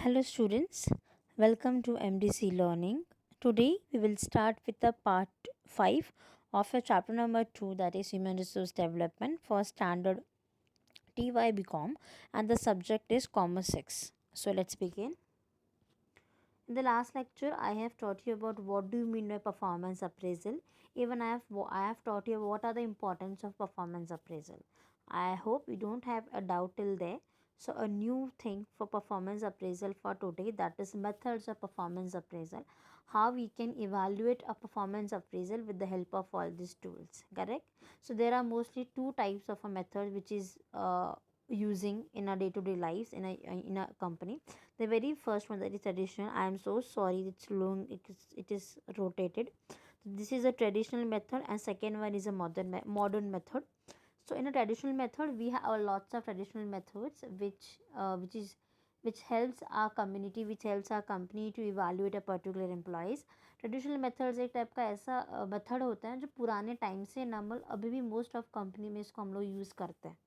Hello students, welcome to MDC Learning. Today we will start with the part 5 of a chapter number 2, that is Human Resource Development for Standard TY and the subject is Commerce 6. So let's begin. In the last lecture I have taught you about what do you mean by performance appraisal. Even I have taught you what are the importance of performance appraisal. I hope you don't have a doubt till there. So a new thing for performance appraisal for today, that is methods of performance appraisal. How we can evaluate a performance appraisal with the help of all these tools. Correct? So there are mostly two types of a method which is using in our day-to-day lives in a company. The very first one, that is traditional. I am so sorry, it's long, it is rotated. This is a traditional method, and second one is a modern method. So in a traditional method we have lots of traditional methods which helps our community, which helps our company to evaluate a particular employees. Traditional methods एक type का ऐसा method होता है जो पुराने time से normal अभी भी मोस्ट ऑफ कंपनी में इसको हम लोग यूज़ करते हैं.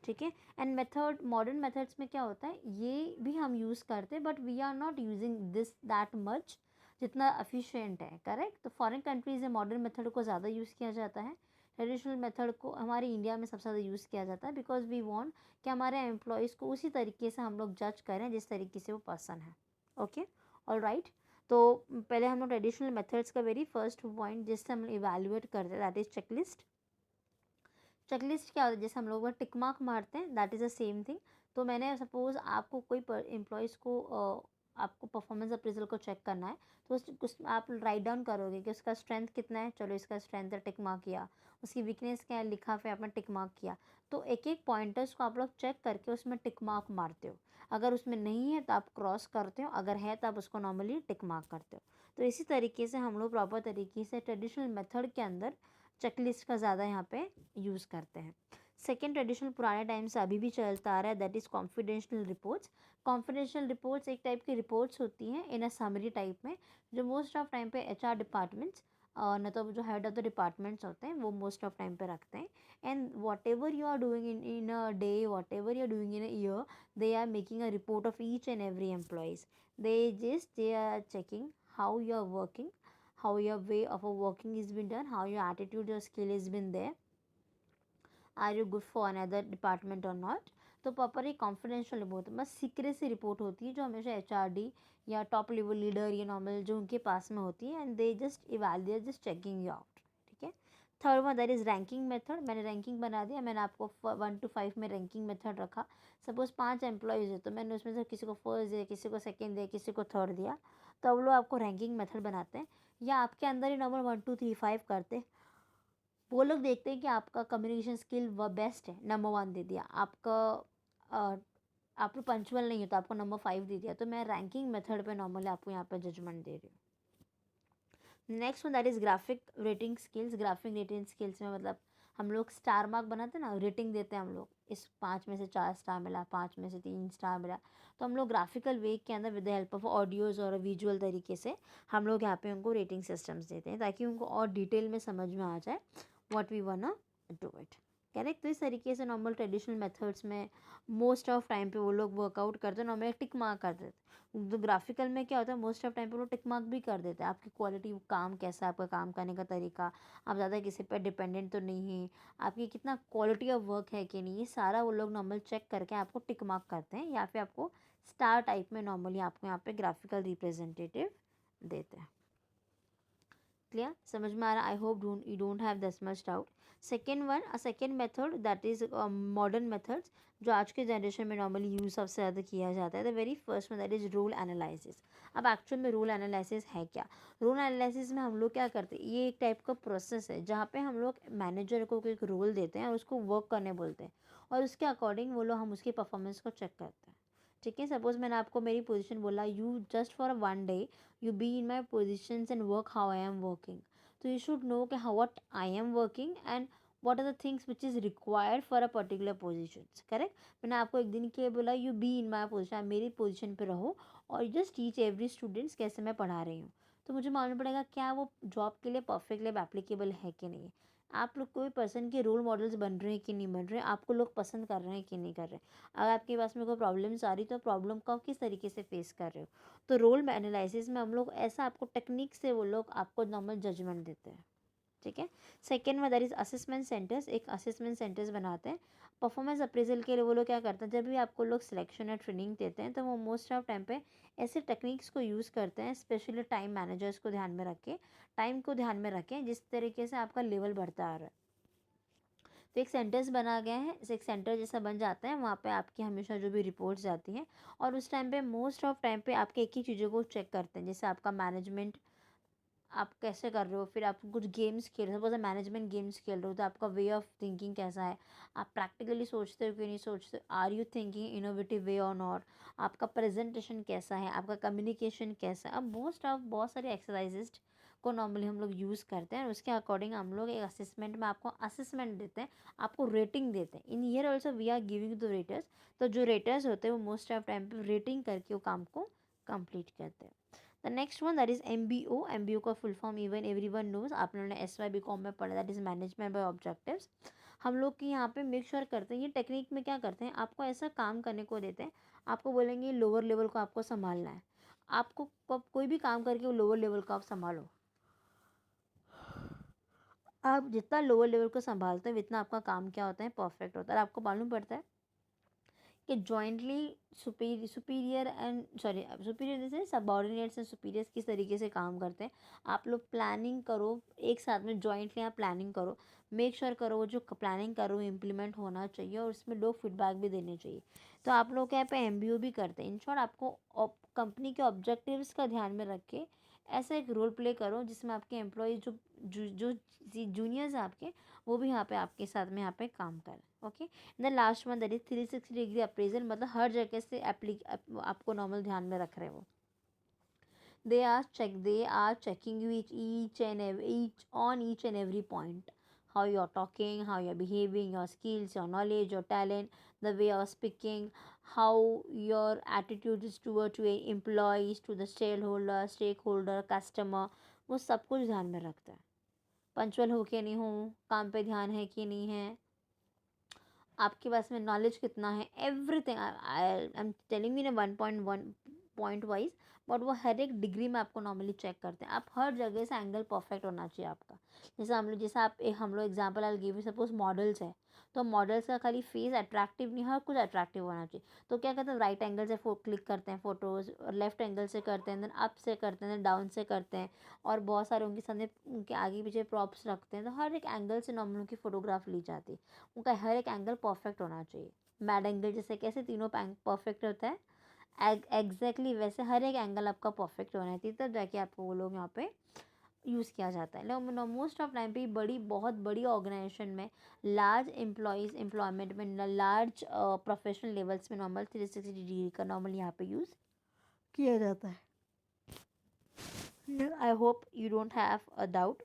ठीक है. एंड मेथड मॉडर्न मेथड्स में क्या होता है, ये भी हम यूज़ करते हैं but we are not using this that much जितना एफिशिएंट है. करेक्ट. तो फॉरेन कंट्रीज़ में मॉडर्न मेथड को ज़्यादा यूज़ किया जाता है. ट्रेडिशनल मेथड को हमारे इंडिया में सबसे ज़्यादा यूज़ किया जाता है बिकॉज वी वांट कि हमारे एम्प्लॉयज़ को उसी तरीके से हम लोग जज करें जिस तरीके से वो पर्सन है. ओके. All right. तो पहले हम लोग ट्रेडिशनल मेथड्स का वेरी फर्स्ट पॉइंट जिससे हम इवेल्युएट करते हैं दैट इज़ चेकलिस्ट. चेकलिस्ट क्या होता है, जैसे हम लोग टिक मार्क मारते हैं, that is the same thing. तो मैंने सपोज़ आपको कोई एम्प्लॉयज़ को आपको परफॉर्मेंस अप्रेजल को चेक करना है, तो उस आप राइट डाउन करोगे कि उसका स्ट्रेंथ कितना है. चलो इसका स्ट्रेंथ है, टिक मार्क किया. उसकी वीकनेस क्या है, लिखा, फिर आपने टिक मार्क किया. तो एक एक पॉइंटर्स को आप लोग चेक करके उसमें टिक मार्क मारते हो. अगर उसमें नहीं है तो आप क्रॉस करते हो, अगर है तो आप उसको नॉर्मली टिक मार्क करते हो. तो इसी तरीके से हम लोग प्रॉपर तरीके से ट्रेडिशनल मेथड के अंदर चेकलिस्ट का ज़्यादा यहाँ पे यूज़ करते हैं. सेकेंड ट्रेडिशनल पुराने टाइम से अभी भी चलता आ रहा है, that is confidential reports. Confidential reports एक टाइप की रिपोर्ट्स होती हैं इन अ समरी टाइप में, जो मोस्ट ऑफ टाइम पे एचआर डिपार्टमेंट्स न तो जो हेड ऑफ द डिपार्टमेंट्स होते हैं वो मोस्ट ऑफ टाइम पे रखते हैं. And whatever you are doing in a day, whatever you are doing in a year, they are making a report of each and every employees. They are checking how you are working, how your way of working is been done, how your attitude or skill has been there, are you good for another department or not. तो proper एक confidential report, बस secrecy report होती है जो हमेशा HRD या top level leader या normal जो उनके पास में होती है, and they just evaluate just checking you out. ठीक है. Third one that is ranking method. मैंने रैंकिंग बना दिया, मैंने आपको 1 to 5 में रैंकिंग मेथड रखा. सपोज 5 एम्प्लॉयज़ है तो मैंने उसमें से किसी को फर्स्ट दिया, किसी को सेकेंड दिया, किसी को थर्ड दिया. तो अब लोग आपको रैंकिंग मेथड बनाते हैं या आपके अंदर ही नंबर 1 2 3 5 करते हैं. वो लोग देखते हैं कि आपका कम्युनिकेशन स्किल व बेस्ट है, नंबर 1 दे दिया. आपका आप लोग पंचुअल नहीं हो तो आपको नंबर 5 दे दिया. तो मैं रैंकिंग मेथड पे नॉर्मली आपको यहाँ पे जजमेंट दे रही हूँ. Next one that is graphic rating skills. Graphic rating skills में मतलब हम लोग स्टार मार्क बनाते हैं ना, रेटिंग देते हैं हम लोग, इस 5 में से 4 स्टार मिला, 5 में से 3 स्टार मिला. तो हम लोग ग्राफिकल वे के अंदर with the help of audios और विजुअल तरीके से हम लोग यहाँ पे उनको रेटिंग सिस्टम्स देते हैं ताकि उनको और डिटेल में समझ में आ जाए what we wanna do it. Correct. तो इस तरीके से नॉर्मल ट्रेडिशनल मेथड्स में मोस्ट ऑफ टाइम पे वो लोग वर्कआउट करते हैं, नॉर्मल टिक मार्क कर देते हैं. तो ग्राफिकल में क्या होता है, मोस्ट ऑफ टाइम पे वो टिक मार्क भी कर देते हैं. आपकी क्वालिटी, काम कैसा है, आपका काम करने का तरीका, आप ज़्यादा किसी पर डिपेंडेंट तो नहीं है, आपकी कितना क्वालिटी ऑफ वर्क है कि नहीं, ये सारा वो लोग नॉर्मल चेक करके आपको टिक मार्क करते हैं या फिर आपको स्टार टाइप में नॉर्मली आपको यहाँ पे ग्राफिकल रिप्रेजेंटेटिव देते हैं. क्लियर, समझ में आ रहा. आई hope you don't have this much doubt. Second method that is modern methods जो आज के जनरेशन में नॉर्मली यूज़ सबसे ज़्यादा किया जाता है. The very first one that is role analysis. अब एक्चुअल में रोल एनालिसिस है क्या. रोल एनालिसिस में हम लोग क्या करते हैं, ये एक टाइप का प्रोसेस है जहाँ पे हम लोग मैनेजर को एक रोल देते हैं और उसको वर्क करने बोलते हैं और उसके अकॉर्डिंग वो लोग हम उसकी परफॉर्मेंस को चेक करते हैं. ठीक है. सपोज मैंने आपको मेरी पोजीशन बोला, you just for 1 day you be in my positions and work how I am working. So you should know कि how what I am working and what are the things which is required for a particular positions. Correct. मैंने आपको एक दिन के बोला you be in my position, आप मेरी position पे रहो और just teach every students कैसे मैं पढ़ा रही हूँ. तो मुझे मालूम पड़ेगा क्या वो जॉब के लिए परफेक्टली एप्लीकेबल है कि नहीं. आप लोग कोई पर्सन के रोल मॉडल्स बन रहे हैं कि नहीं बन रहे हैं, आपको लोग पसंद कर रहे हैं कि नहीं कर रहे हैं। अगर आपके पास में कोई प्रॉब्लम्स आ रही तो प्रॉब्लम को आप किस तरीके से फेस कर रहे हो। तो रोल एनालिसिस में हम लोग ऐसा आपको टेक्निक से वो लोग आपको नॉर्मल जजमेंट देते हैं, ठीक है। सेकेंड में दैट इज असेसमेंट सेंटर्स, एक असेसमेंट सेंटर्स बनाते हैं। परफॉर्मेंस अप्रेजल के लिए वो लोग क्या करते हैं, जब भी आपको लोग सिलेक्शन या ट्रेनिंग देते हैं तो वो मोस्ट ऑफ टाइम पे ऐसे टेक्निक्स को यूज़ करते हैं, स्पेशली टाइम मैनेजर्स को ध्यान में रख के, टाइम को ध्यान में रखें जिस तरीके से आपका लेवल बढ़ता आ रहा है। तो एक सेंटर्स बना गया है, एक सेंटर जैसा बन जाता है, वहाँ पे आपकी हमेशा जो भी रिपोर्ट्स जाती हैं, और उस टाइम पे मोस्ट ऑफ टाइम पे आपके एक ही चीज़ों को चेक करते हैं, जैसे आपका मैनेजमेंट आप कैसे कर रहे हो, फिर आप कुछ गेम्स खेल रहे हो, सपोज मैनेजमेंट गेम्स खेल रहे हो तो आपका वे ऑफ थिंकिंग कैसा है, आप प्रैक्टिकली सोचते हो कि नहीं सोचते, are you thinking innovative way or not, आपका प्रेजेंटेशन कैसा है, आपका कम्युनिकेशन कैसा है। अब मोस्ट ऑफ बहुत सारे एक्सरसाइजेज को नॉर्मली हम लोग यूज़ करते हैं, उसके अकॉर्डिंग हम लोग एक असेसमेंट में आपको असेसमेंट देते हैं, आपको रेटिंग देते हैं। In year also we are giving the raters, तो जो रेटर्स होते हैं वो मोस्ट ऑफ टाइम पे रेटिंग करके वो काम को कंप्लीट करते हैं। The next one that is MBO। MBO का full form even everyone knows, आप लोगों ने SY BCom में पढ़ा, that is management by objectives. हम लोग की यहाँ पे मेक श्योर करते हैं, ये टेक्निक में क्या करते हैं, आपको ऐसा काम करने को देते हैं, आपको बोलेंगे लोअर लेवल को आपको संभालना है, आपको कोई भी काम करके वो लोअर लेवल को आप संभालो। आप जितना लोअर लेवल को संभालते हैं उतना आपका काम क्या होता है, परफेक्ट होता है। और आपको मालूम पड़ता है कि जॉइंटली सुपीरियर एंड सुपीरियर जैसे सबॉर्डिनेट्स एंड सुपीरियर्स किस तरीके से काम करते हैं। आप लोग प्लानिंग करो, एक साथ में जॉइंटली आप प्लानिंग करो, मेक श्योर करो वो जो प्लानिंग करो इम्प्लीमेंट होना चाहिए, और उसमें लोग फीडबैक भी देने चाहिए। तो आप लोग यहाँ पे MBO भी करते हैं। इन शॉर्ट आपको कंपनी के ऑब्जेक्टिव्स का ध्यान में रख के ऐसा एक रोल प्ले करो जिसमें आपके एम्प्लॉय जो जूनियर्स हैं आपके, वो भी यहाँ पे आपके साथ में यहाँ पे काम करें। Okay, the last one that is 360 degree appraisal, मतलब हर जगह से आपको नॉर्मल ध्यान में रख रहे हैं वो। they are checking you each and every point, how you're talking, how you're behaving, your skills, your knowledge, your talent, the way you're speaking, how your attitude is toward to employees, to the stakeholder, customer, वो सब कुछ ध्यान में रखता है। Punctual हो के नहीं हो, काम पे ध्यान है कि नहीं है, आपके पास में नॉलेज कितना है, everything I am telling you 1.1 point wise, but वो हर एक डिग्री में आपको नॉर्मली चेक करते हैं। आप हर जगह से एंगल परफेक्ट होना चाहिए आपका। जैसे हम लोग example I give you, suppose models है, तो मॉडल्स का खाली फेस अट्रैक्टिव नहीं, हर कुछ अट्रैक्टिव होना चाहिए। तो क्या कहते हैं, राइट एंगल से क्लिक करते हैं फ़ोटोज़, और लेफ्ट एंगल से करते हैं, देन अप से करते हैं, देन डाउन से करते हैं, और बहुत सारे उनके सामने उनके आगे पीछे प्रॉप्स रखते हैं, तो हर एक एंगल से नॉर्मल उनकी फ़ोटोग्राफ ली जाती है। उनका हर एक एंगल परफेक्ट होना चाहिए। मैड एंगल जैसे कैसे तीनों परफेक्ट होता है, एग्जैक्टली वैसे हर एक एंगल आपका परफेक्ट होना चाहिए, तब जाके आपको वो लोग यहाँ पे यूज़ किया जाता है। मोस्ट ऑफ टाइम पे बहुत बड़ी ऑर्गेनाइजेशन में, लार्ज एम्प्लॉयमेंट में, लार्ज प्रोफेशनल लेवल्स में नॉर्मल 360 डिग्री का नॉर्मल यहाँ पे यूज़ किया जाता है। I hope you don't have a doubt.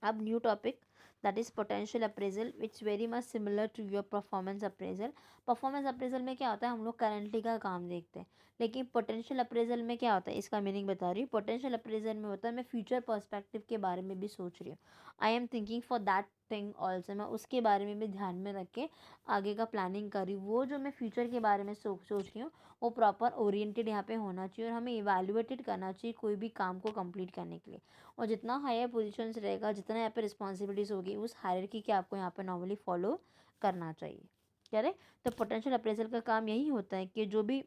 अब new topic that is potential appraisal, which very much similar to your performance appraisal. Performance appraisal में क्या होता है, हम लोग करंटली का काम देखते हैं, लेकिन पोटेंशियल अप्रेजल में क्या होता है, इसका मीनिंग बता रही हूँ। पोटेंशियल अप्रेजल में होता है मैं फ्यूचर पर्सपेक्टिव के बारे में भी सोच रही हूँ, I am thinking for that thing also, मैं उसके बारे में भी ध्यान में रख के आगे का प्लानिंग कर रही हूँ। वो जो मैं फ्यूचर के बारे में सोच रही हूँ वो प्रॉपर ओरिएंटेड यहाँ पे होना चाहिए, और हमें इवैल्यूएटेड करना चाहिए कोई भी काम को कंप्लीट करने के लिए। और जितना हायर पोजीशन रहेगा, जितना यहाँ पे रिस्पॉन्सिबिलिटीज़ होगी, उस हायरार्की के आपको यहाँ पे नॉर्मली फॉलो करना चाहिए। करेक्ट। तो पोटेंशियल अप्रेजल का काम यही होता है कि जो भी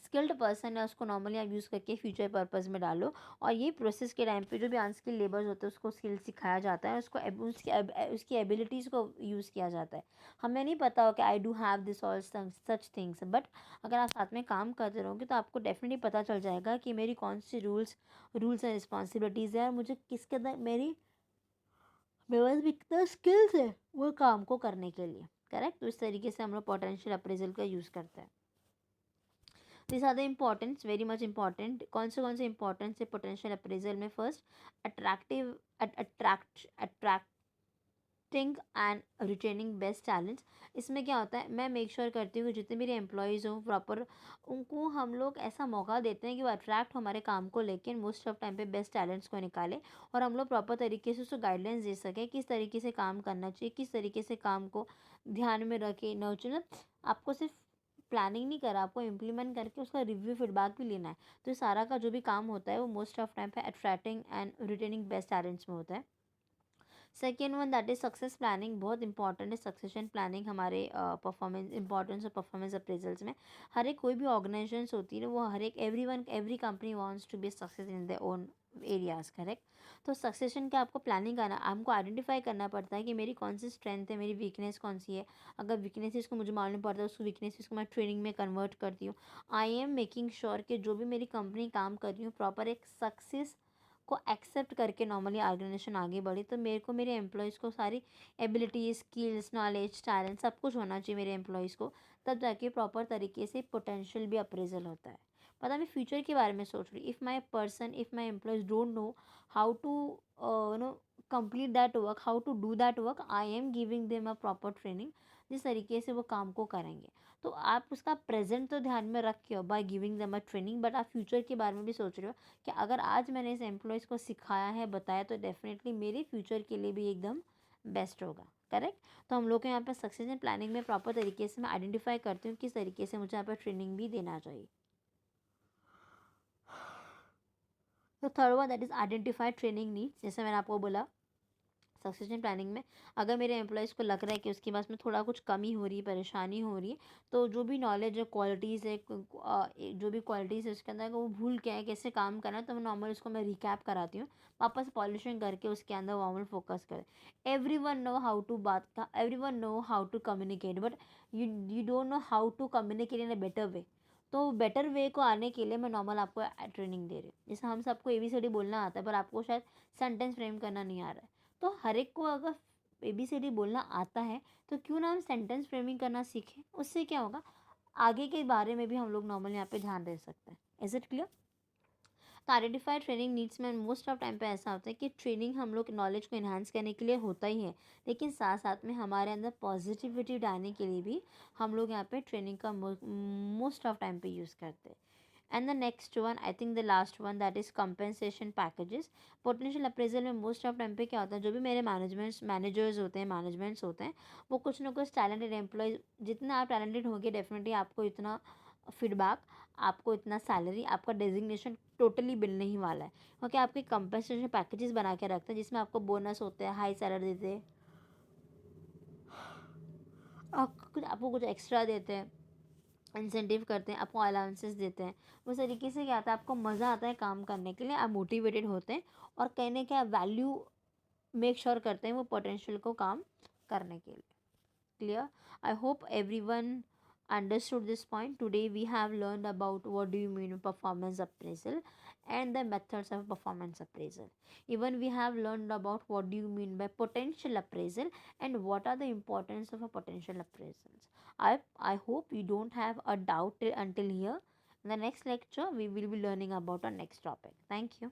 स्किल्ड पर्सन है उसको नॉर्मली आप यूज़ करके फ्यूचर पर्पज़ में डालो, और ये प्रोसेस के टाइम पे जो भी अनस्किल लेबर्स होते हैं उसको स्किल सिखाया जाता है, उसको उसकी एबिलिटीज़ को यूज़ किया जाता है। हमें नहीं पता हो कि I do have this all such things, but अगर आप साथ में काम करते रहोगे तो आपको डेफिनेटली पता चल जाएगा कि मेरी कौन सी रूल्स एंड रिस्पॉन्सिबिलिटीज़ है, और मुझे किसके अंदर मेरे पास भी कितना स्किल्स है वो काम को करने के लिए। करेक्ट। तो इस तरीके से हम लोग पोटेंशियल अप्रेजल का यूज़ करते हैं। This are the importance, very much important. कौन से इंपॉर्टेंस है पोटेंशियल अप्रेजल में, first attractive attract attracting and retaining best talents. इसमें क्या होता है, मैं मेक श्योर करती हूँ कि जितने मेरे एम्प्लॉयज़ हों प्रॉपर, उनको हम लोग ऐसा मौका देते हैं कि वो अट्रैक्ट हमारे काम को लेके मोस्ट ऑफ टाइम पे बेस्ट टैलेंट्स को निकाले, और हम लोग प्रॉपर तरीके से उसको गाइडेंस दे सकें किस तरीके से काम करना चाहिए, किस तरीके से काम को ध्यान में रखे नर्चर। आपको सिर्फ प्लानिंग नहीं करा, आपको इम्प्लीमेंट करके उसका रिव्यू फीडबैक भी लेना है। तो ये सारा का जो भी काम होता है वो मोस्ट ऑफ टाइम पे attracting and retaining best talents में होता है। Second one that is success planning, बहुत इंपॉर्टेंट है सक्सेशन प्लानिंग हमारे परफॉर्मेंस इंपॉर्टेंस और परफॉर्मेंस अप्रेजल्स में। हर एक कोई भी ऑर्गेनाइजेशन होती है ना, वो हर एक every company wants to be success in their own areas, correct. तो सक्सेशन का आपको प्लानिंग करना, हमको आइडेंटिफाई करना पड़ता है कि मेरी कौन सी स्ट्रेंथ है, मेरी वीकनेस कौन सी है। अगर वीकनेसेस को मुझे मालूम पड़ता है, उसको वीकनेसेस को मैं ट्रेनिंग में कन्वर्ट करती हूँ। आई एम मेकिंग श्योर कि जो भी मेरी कंपनी काम कर रही हूँ प्रॉपर एक सक्सेस को एक्सेप्ट करके नॉर्मली ऑर्गेनाइजेशन आगे बढ़े। तो मेरे को मेरे एम्प्लॉयज़ को सारी एबिलिटीज़, स्किल्स, नॉलेज, टैलेंट सब कुछ होना चाहिए मेरे एम्प्लॉयज़ को, तब जाके प्रॉपर तरीके से पोटेंशियल भी अप्रेजल होता है। पता मैं फ्यूचर के बारे में सोच रही, if my employees don't know how to know complete that work, how to do that work, I am giving them a proper training जिस तरीके से वो काम को करेंगे। तो आप उसका प्रेजेंट तो ध्यान में रख के हो by giving them a training, but आप फ्यूचर के बारे में भी सोच रहे हो कि अगर आज मैंने इस एम्प्लॉयज़ को सिखाया है, बताया, तो डेफिनेटली मेरे फ्यूचर के लिए भी एकदम बेस्ट होगा, करेक्ट। तो हम लोग को यहाँ पे सक्सेशन प्लानिंग में प्रॉपर तरीके से मैं आइडेंटिफाई करती हूँ किस तरीके से मुझे यहाँ पर ट्रेनिंग भी देना चाहिए। तो third one that is identify training needs. जैसे मैंने आपको बोला सक्सेशन प्लानिंग में, अगर मेरे एम्प्लॉयज़ को लग रहा है कि उसके पास में थोड़ा कुछ कमी हो रही है, परेशानी हो रही है, तो जो भी नॉलेज है, क्वालिटीज़ है, जो भी क्वालिटीज़ है उसके अंदर, अगर वो भूल के है कैसे काम करना है, तो मैं नॉर्मल उसको मैं रिकैप कराती हूँ, वापस पॉलिशिंग करके उसके अंदर नॉर्मल फोकस करें। Every one know how to बात का, every one know how to communicate, but you don't know how to communicate in a better way. तो बेटर वे को आने के लिए मैं नॉर्मल आपको ट्रेनिंग दे रही हूँ। जैसे हम सबको ABCD बोलना आता है, पर आपको शायद सेंटेंस फ्रेम करना नहीं आ रहा है। तो हर एक को अगर ABCD बोलना आता है, तो क्यों ना हम सेंटेंस फ्रेमिंग करना सीखें। उससे क्या होगा, आगे के बारे में भी हम लोग नॉर्मल यहाँ पे ध्यान दे सकते हैं। Is it clear. तो आइडेंटिफाइड ट्रेनिंग नीड्स में मोस्ट ऑफ टाइम पे ऐसा होता है कि ट्रेनिंग हम लोग नॉलेज को इन्हांस करने के लिए होता ही है, लेकिन साथ साथ में हमारे अंदर पॉजिटिविटी डालने के लिए भी हम लोग यहाँ पे ट्रेनिंग का मोस्ट ऑफ टाइम पे यूज़ करते हैं। And the next one, I think the last one, that is compensation packages. Potential appraisal में मोस्ट ऑफ टाइम पे क्या होता है, जो भी मेरे मैनेजर्स होते हैं, मैनेजमेंट्स होते हैं, वो कुछ ना कुछ टैलेंटेड एम्प्लॉयज़, जितना आप टैलेंटेड होगे डेफिनेटली आपको इतना फीडबैक, आपको इतना सैलरी, आपका डेजिग्नेशन टोटली मिलने ही वाला है। क्योंकि आपके कंपेंसेशन पैकेजेस बना के रखते हैं, जिसमें आपको बोनस होते हैं, हाई सैलरी देते हैं, आपको कुछ एक्स्ट्रा देते हैं, इंसेंटिव करते हैं, आपको अलाउंसेस देते हैं। उस तरीके से क्या आता है, आपको मज़ा आता है काम करने के लिए, आप मोटिवेटेड होते हैं, और कहीं ना कहीं वैल्यू मेक श्योर करते हैं वो पोटेंशियल को काम करने के लिए। Clear? I hope everyone understood this point. Today we have learned about what do you mean by performance appraisal and the methods of performance appraisal. Even we have learned about what do you mean by potential appraisal and what are the importance of a potential appraisals. I hope you don't have a doubt until here. In the next lecture we will be learning about our next topic. Thank you.